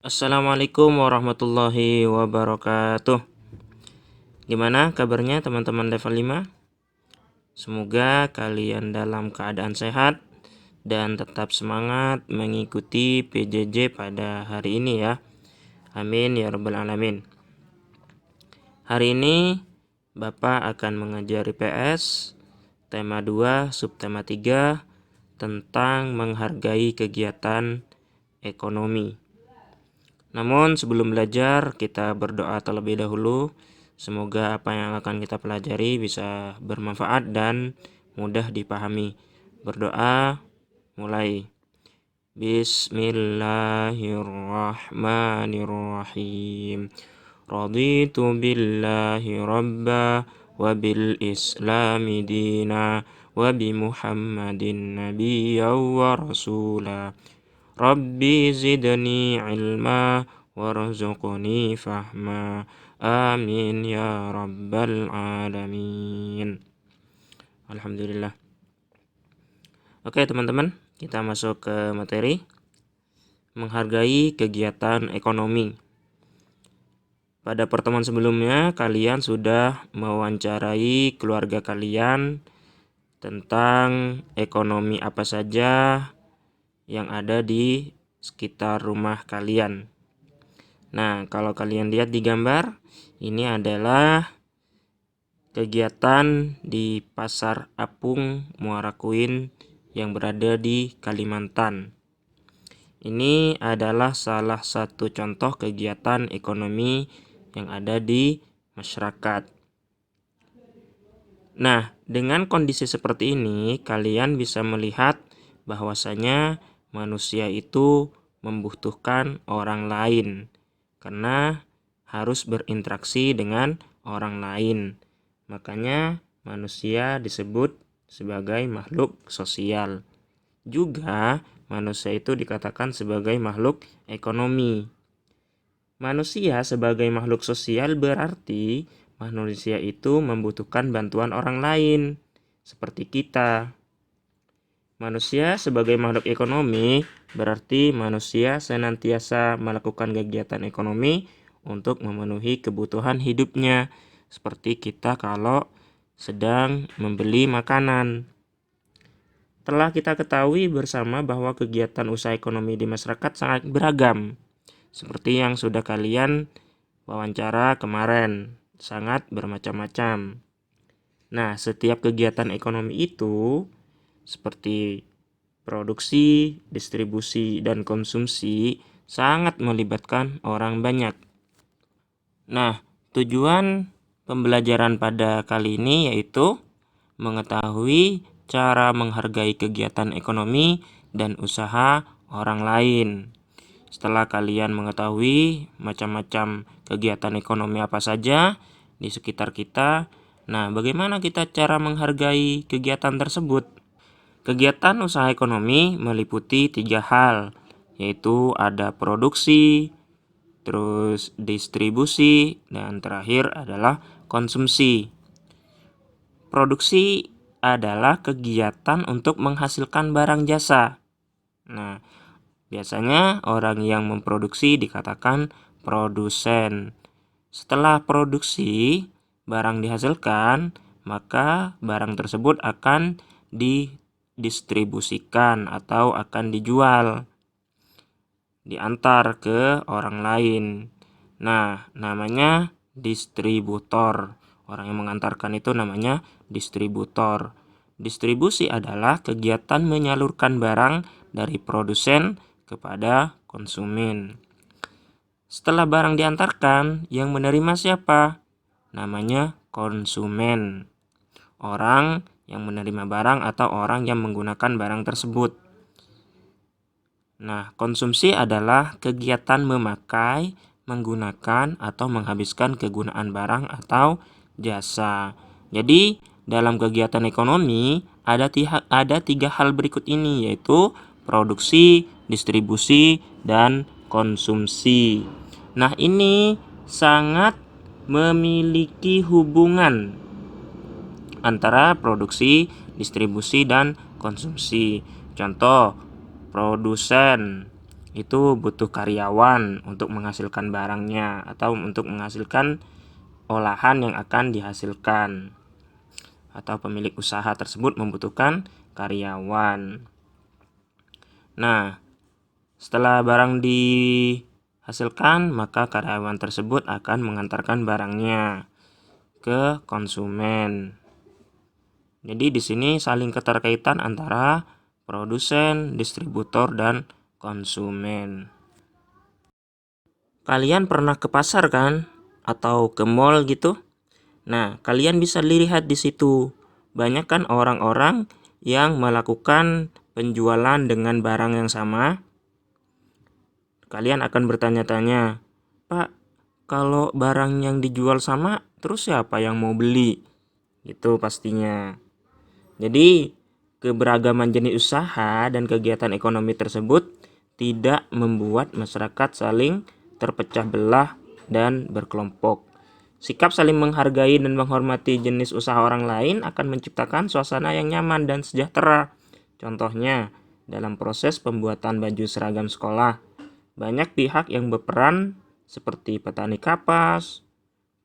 Assalamualaikum warahmatullahi wabarakatuh. Gimana kabarnya teman-teman level 5? Semoga kalian dalam keadaan sehat dan tetap semangat mengikuti PJJ pada hari ini ya. Amin ya rabbal alamin. Hari ini Bapak akan mengajari PS tema 2 subtema 3 tentang menghargai kegiatan ekonomi. Namun sebelum belajar kita berdoa terlebih dahulu. Semoga apa yang akan kita pelajari bisa bermanfaat dan mudah dipahami. Berdoa mulai. Bismillahirrahmanirrahim. Raditu billahi rabba wa bil islami dina wa bi muhammadin nabiyya wa rasula. Rabbi zidni ilma warzuqni fahma. Amin ya rabbal alamin. Alhamdulillah. Oke teman-teman, kita masuk ke materi menghargai kegiatan ekonomi. Pada pertemuan sebelumnya kalian sudah mewawancarai keluarga kalian tentang ekonomi apa saja yang ada di sekitar rumah kalian. Nah, kalau kalian lihat di gambar, ini adalah kegiatan di Pasar Apung Muara Kuin yang berada di Kalimantan. Ini adalah salah satu contoh kegiatan ekonomi yang ada di masyarakat. Nah, dengan kondisi seperti ini, kalian bisa melihat bahwasanya manusia itu membutuhkan orang lain karena harus berinteraksi dengan orang lain. Makanya manusia disebut sebagai makhluk sosial. Juga manusia itu dikatakan sebagai makhluk ekonomi. Manusia sebagai makhluk sosial berarti manusia itu membutuhkan bantuan orang lain seperti kita. Manusia sebagai makhluk ekonomi berarti manusia senantiasa melakukan kegiatan ekonomi untuk memenuhi kebutuhan hidupnya, seperti kita kalau sedang membeli makanan. Telah kita ketahui bersama bahwa kegiatan usaha ekonomi di masyarakat sangat beragam, seperti yang sudah kalian wawancara kemarin, sangat bermacam-macam. Nah, setiap kegiatan ekonomi itu seperti produksi, distribusi, dan konsumsi sangat melibatkan orang banyak. Nah, tujuan pembelajaran pada kali ini yaitu mengetahui cara menghargai kegiatan ekonomi dan usaha orang lain. Setelah kalian mengetahui macam-macam kegiatan ekonomi apa saja di sekitar kita, nah bagaimana kita cara menghargai kegiatan tersebut? Kegiatan usaha ekonomi meliputi 3 hal, yaitu ada produksi, terus distribusi, dan terakhir adalah konsumsi. Produksi adalah kegiatan untuk menghasilkan barang jasa. Nah, biasanya orang yang memproduksi dikatakan produsen. Setelah produksi, barang dihasilkan, maka barang tersebut akan didistribusikan atau akan dijual, diantar ke orang lain. Nah, namanya distributor. Orang yang mengantarkan itu namanya distributor. Distribusi adalah kegiatan menyalurkan barang dari produsen kepada konsumen. Setelah barang diantarkan, yang menerima siapa? Namanya konsumen. Orang yang menerima barang atau orang yang menggunakan barang tersebut. Nah, konsumsi adalah kegiatan memakai, menggunakan, atau menghabiskan kegunaan barang atau jasa. Jadi, dalam kegiatan ekonomi ada 3 hal berikut ini, yaitu produksi, distribusi, dan konsumsi. Nah, ini sangat memiliki hubungan antara produksi, distribusi, dan konsumsi. Contoh, produsen itu butuh karyawan untuk menghasilkan barangnya atau untuk menghasilkan olahan yang akan dihasilkan, atau pemilik usaha tersebut membutuhkan karyawan. Nah, setelah barang dihasilkan, maka karyawan tersebut akan mengantarkan barangnya ke konsumen. Jadi di sini saling keterkaitan antara produsen, distributor, dan konsumen. Kalian pernah ke pasar kan? Atau ke mall gitu? Nah, kalian bisa lihat di situ. Banyak kan orang-orang yang melakukan penjualan dengan barang yang sama. Kalian akan bertanya-tanya, "Pak, kalau barang yang dijual sama, terus siapa yang mau beli?" Gitu pastinya. Jadi, keberagaman jenis usaha dan kegiatan ekonomi tersebut tidak membuat masyarakat saling terpecah belah dan berkelompok. Sikap saling menghargai dan menghormati jenis usaha orang lain akan menciptakan suasana yang nyaman dan sejahtera. Contohnya, dalam proses pembuatan baju seragam sekolah, banyak pihak yang berperan seperti petani kapas,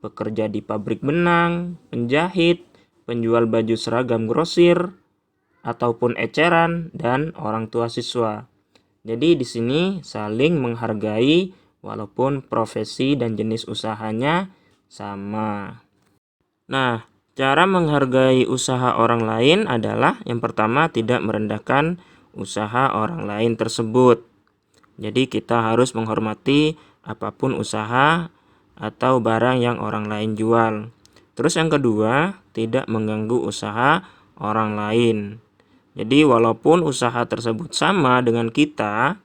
pekerja di pabrik benang, penjahit, penjual baju seragam grosir, ataupun eceran, dan orang tua siswa. Jadi di sini saling menghargai walaupun profesi dan jenis usahanya sama. Nah, cara menghargai usaha orang lain adalah yang pertama, tidak merendahkan usaha orang lain tersebut. Jadi kita harus menghormati apapun usaha atau barang yang orang lain jual. Terus yang kedua, tidak mengganggu usaha orang lain. Jadi walaupun usaha tersebut sama dengan kita,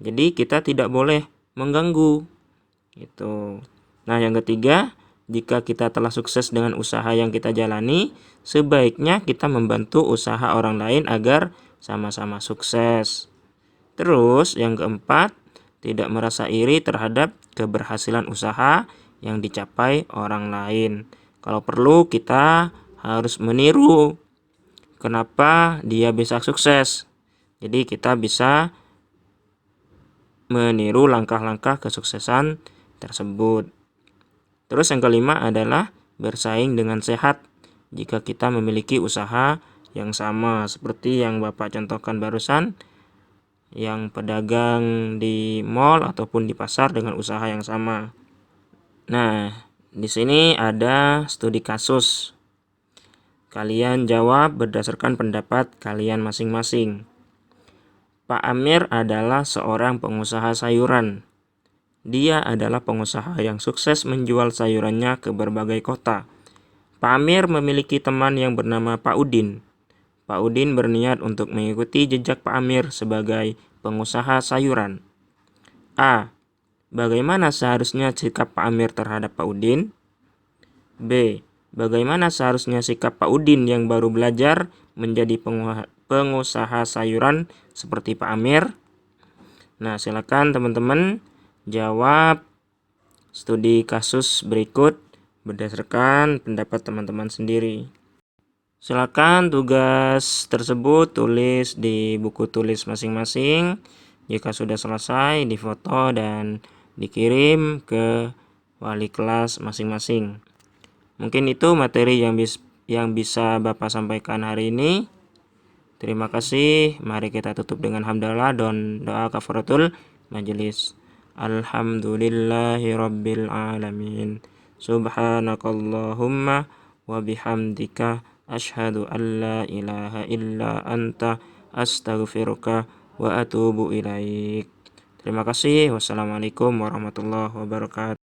jadi kita tidak boleh mengganggu. Gitu. Nah, yang ketiga, jika kita telah sukses dengan usaha yang kita jalani, sebaiknya kita membantu usaha orang lain agar sama-sama sukses. Terus yang keempat, tidak merasa iri terhadap keberhasilan usaha yang dicapai orang lain. Kalau perlu kita harus meniru kenapa dia bisa sukses. Jadi kita bisa meniru langkah-langkah kesuksesan tersebut. Terus yang kelima adalah bersaing dengan sehat. Jika kita memiliki usaha yang sama seperti yang Bapak contohkan barusan, yang pedagang di mall ataupun di pasar dengan usaha yang sama. Nah, di sini ada studi kasus. Kalian jawab berdasarkan pendapat kalian masing-masing. Pak Amir adalah seorang pengusaha sayuran. Dia adalah pengusaha yang sukses menjual sayurannya ke berbagai kota. Pak Amir memiliki teman yang bernama Pak Udin. Pak Udin berniat untuk mengikuti jejak Pak Amir sebagai pengusaha sayuran. A. Bagaimana seharusnya sikap Pak Amir terhadap Pak Udin? B. Bagaimana seharusnya sikap Pak Udin yang baru belajar menjadi pengusaha sayuran seperti Pak Amir? Nah, silakan teman-teman jawab studi kasus berikut berdasarkan pendapat teman-teman sendiri. Silakan tugas tersebut tulis di buku tulis masing-masing. Jika sudah selesai, difoto dan dikirim ke wali kelas masing-masing. Mungkin itu materi yang bisa Bapak sampaikan hari ini. Terima kasih. Mari kita tutup dengan hamdalah dan doa kafaratul majelis. Alhamdulillahirabbil alamin. Subhanakallahumma wa bihamdika asyhadu an la ilaha illa anta astaghfiruka wa atubu ilaik. Terima kasih. Wassalamualaikum warahmatullahi wabarakatuh.